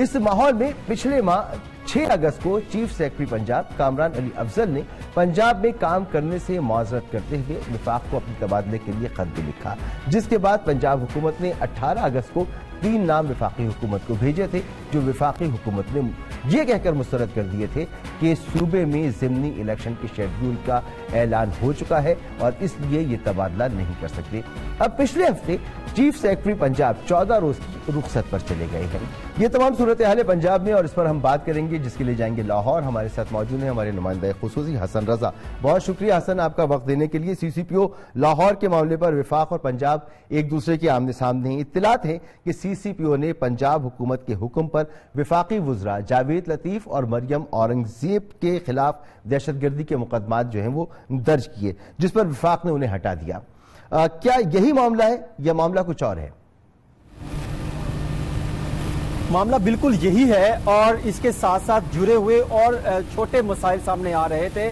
اس ماحول میں پچھلے ماہ 6 اگست کو چیف سیکرٹری پنجاب کامران علی افضل نے پنجاب میں کام کرنے سے معذرت کرتے ہوئے وفاق کو اپنے تبادلے کے لیے خط بھی لکھا، جس کے بعد پنجاب حکومت نے 18 اگست کو 3 نام وفاقی حکومت کو بھیجے تھے، جو وفاقی حکومت نے یہ کہہ کر مسترد کر دیے تھے کہ صوبے میں ضمنی الیکشن کے شیڈیول کا اعلان ہو چکا ہے اور اس لیے یہ تبادلہ نہیں کر سکتے۔ اب پچھلے ہفتے چیف سیکرٹری پنجاب 14 روز کی رخصت پر چلے گئے ہیں۔ یہ تمام صورتحال ہے پنجاب میں اور اس پر ہم بات کریں گے، جس کے لیے جائیں گے لاہور۔ ہمارے ساتھ موجود ہیں ہمارے نمائندہ خصوصی حسن رضا۔ بہت شکریہ حسن آپ کا وقت دینے کے لیے۔ سی سی پی او لاہور کے معاملے پر وفاق اور پنجاب ایک دوسرے کے آمنے سامنے ہیں۔ اطلاعات ہیں کہ سی سی پی او نے پنجاب حکومت کے حکم پر وفاقی وزراء جاوید لطیف اور مریم اورنگزیب کے خلاف دہشت گردی کے مقدمات جو ہیں وہ درج کیے، جس پر وفاق نے انہیں ہٹا دیا۔ کیا یہی معاملہ ہے یا معاملہ کچھ اور ہے؟ معاملہ بالکل یہی ہے اور اس کے ساتھ ساتھ جڑے ہوئے اور چھوٹے مسائل سامنے آ رہے تھے،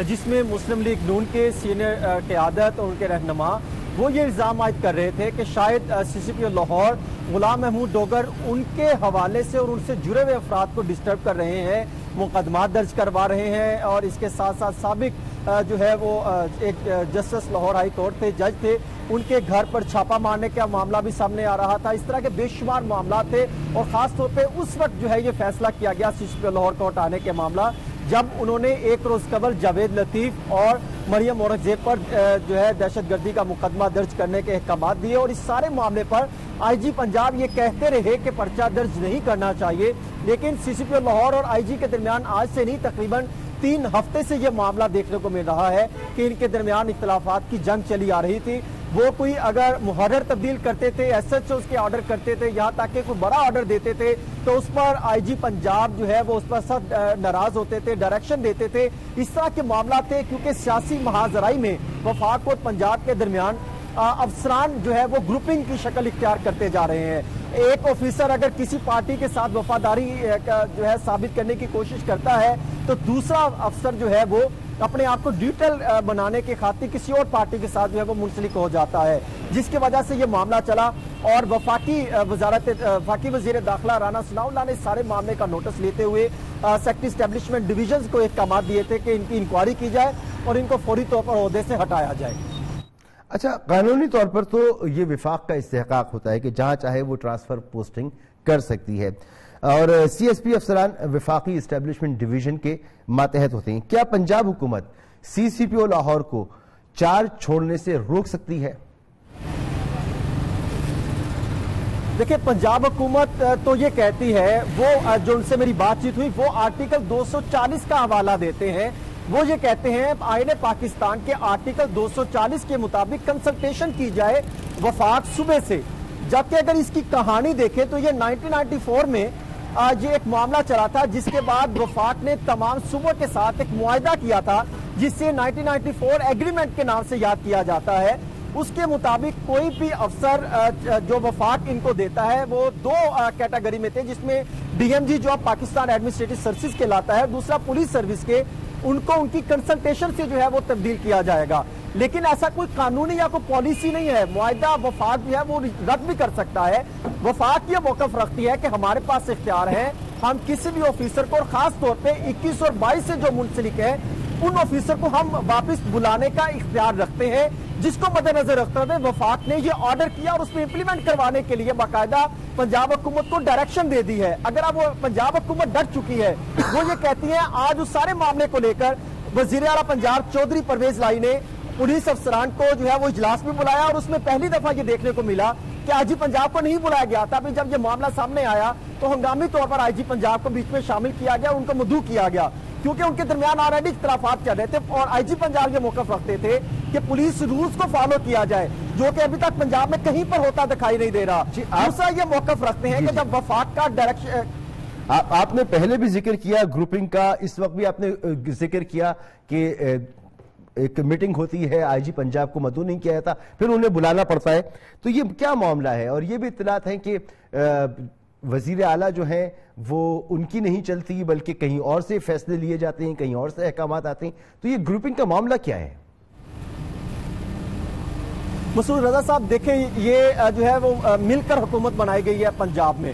جس میں مسلم لیگ نون کے سینئر قیادت اور ان کے رہنما وہ یہ الزام عائد کر رہے تھے کہ شاید سی سی پی او لاہور غلام محمود ڈوگر ان کے حوالے سے اور ان سے جڑے ہوئے افراد کو ڈسٹرب کر رہے ہیں، مقدمات درج کروا رہے ہیں، اور اس کے ساتھ ساتھ سابق جو ہے وہ ایک جسٹس لاہور ہائی کورٹ تھے، جج تھے، ان کے گھر پر چھاپا مارنے کا معاملہ بھی سامنے آ رہا تھا۔ اس طرح کے بے شمار معاملات تھے اور خاص طور پہ اس وقت جو ہے یہ فیصلہ کیا گیا سی سی پی او لاہور کو ہٹانے کے معاملہ، جب انہوں نے 1 روز قبل جاوید لطیف اور مریم اورنگزیب پر جو ہے دہشت گردی کا مقدمہ درج کرنے کے احکامات دیے، اور اس سارے معاملے پر آئی جی پنجاب یہ کہتے رہے کہ پرچہ درج نہیں کرنا چاہیے، لیکن سی سی پی او لاہور اور آئی جی کے درمیان آج سے نہیں تقریباً 3 ہفتے سے یہ معاملہ دیکھنے کو مل رہا ہے کہ ان کے درمیان اختلافات کی جنگ چلی آ رہی تھی۔ وہ کوئی اگر محرر تبدیل کرتے تھے، ایس ایچ اوز کے آرڈر کرتے تھے، یہاں تک کہ کوئی بڑا آرڈر دیتے تھے تو اس پر آئی جی پنجاب جو ہے وہ اس پر سخت ناراض ہوتے تھے، ڈائریکشن دیتے تھے۔ اس طرح کے معاملات تھے کیونکہ سیاسی محاذرائی میں وفاق اور پنجاب کے درمیان افسران جو ہے وہ گروپنگ کی شکل اختیار کرتے جا رہے ہیں۔ ایک آفیسر اگر کسی پارٹی کے ساتھ وفاداری جو ہے ثابت کرنے کی کوشش کرتا ہے تو دوسرا افسر جو ہے وہ اپنے آپ کو ڈیوٹل بنانے کے خاطر کسی اور پارٹی کے ساتھ جو ہے وہ منسلک ہو جاتا ہے، جس کی وجہ سے یہ معاملہ چلا، اور وفاقی وزیر داخلہ رانا ثناء اللہ نے سارے معاملے کا نوٹس لیتے ہوئے سیکٹری اسٹیبلشمنٹ ڈویژنز کو احکامات دیے تھے کہ ان کی انکوائری کی جائے اور ان کو فوری طور پر عہدے سے ہٹایا جائے۔ اچھا، قانونی طور پر تو یہ وفاق کا استحقاق ہوتا ہے کہ جہاں چاہے وہ ٹرانسفر پوسٹنگ کر سکتی ہے، اور سی ایس پی افسران وفاقی اسٹیبلشمنٹ ڈویژن کے ماتحت ہوتے ہیں۔ کیا پنجاب حکومت سی سی پی او لاہور کو چارج چھوڑنے سے روک سکتی ہے؟ دیکھیں، پنجاب حکومت تو یہ کہتی ہے، وہ جو ان سے میری بات چیت ہوئی وہ آرٹیکل 240 کا حوالہ دیتے ہیں۔ وہ یہ کہتے ہیں آئین پاکستان کے آرٹیکل 240 کے مطابق کنسلٹیشن کی جائے وفاق صوبے سے، جبکہ اگر اس کی کہانی دیکھیں تو یہ 1994 میں یہ ایک معاملہ چلا تھا، جس کے بعد وفاق نے تمام صوبوں کے ساتھ ایک معاہدہ کیا تھا جس سے 1994 ایگریمنٹ کے نام سے یاد کیا جاتا ہے۔ اس کے مطابق کوئی بھی افسر جو وفاق ان کو دیتا ہے وہ 2 کیٹیگری میں تھے، جس میں ڈی ایم جی جو اب پاکستان ایڈمنسٹریٹو سروسز کہلاتا ہے، دوسرا پولیس سروس کے، ان کو ان کی کنسلٹیشن سے جو ہے وہ تبدیل کیا جائے گا۔ لیکن ایسا کوئی قانونی یا کوئی پالیسی نہیں ہے، معاہدہ وفاق جو ہے وہ رد بھی کر سکتا ہے۔ وفاق یہ موقف رکھتی ہے کہ ہمارے پاس اختیار ہے، ہم کسی بھی آفیسر کو، اور خاص طور پہ 21 اور 22 سے جو منسلک ہے ان آفیسر کو ہم واپس بلانے کا اختیار رکھتے ہیں، جس کو مد نظر رکھتے ہوئے وفاق نے یہ آرڈر کیا اور اس میں امپلیمنٹ کروانے کے لیے باقاعدہ پنجاب حکومت کو ڈائریکشن دے دی ہے۔ اگر اب وہ پنجاب حکومت ڈٹ چکی ہے، وہ یہ کہتی ہے، آج اس سارے معاملے کو لے کر وزیر اعلیٰ پنجاب چودھری پرویز لائی نے پولیس افسران کو جو ہے وہ اجلاس میں بلایا، اور اس میں پہلی دفعہ یہ دیکھنے کو ملا کہ آئی جی پنجاب کو نہیں بلایا گیا تھا۔ جب یہ معاملہ سامنے آیا تو ہنگامی طور پر آئی جی پنجاب کو بیچ میں شامل کیا گیا، ان کو مدعو کیا گیا، کیونکہ ان کے درمیان آلریڈی اختلافات چل رہے تھے، اور آئی جی پنجاب یہ موقف رکھتے تھے کہ پولیس رولز کو فالو کیا جائے، جو کہ ابھی تک پنجاب میں کہیں پر ہوتا دکھائی نہیں دے رہا۔ دوسرا یہ موقف رکھتے ہیں کہ جب وفاق کا ڈائریکشن، آپ نے پہلے بھی ذکر کیا گروپنگ کا، اس وقت بھی آپ نے ذکر کیا کہ ایک میٹنگ ہوتی ہے، آئی جی پنجاب کو مدعو نہیں کیا جاتا، پھر انہیں بلانا پڑتا ہے، تو یہ کیا معاملہ ہے؟ اور یہ بھی اطلاعات ہیں کہ وزیر اعلیٰ جو ہیں وہ ان کی نہیں چلتی، بلکہ کہیں اور سے فیصلے لیے جاتے ہیں، کہیں اور سے احکامات آتے ہیں، تو یہ گروپنگ کا معاملہ کیا ہے؟ مسعود رضا صاحب دیکھیں، یہ جو ہے وہ مل کر حکومت بنائی گئی ہے پنجاب میں،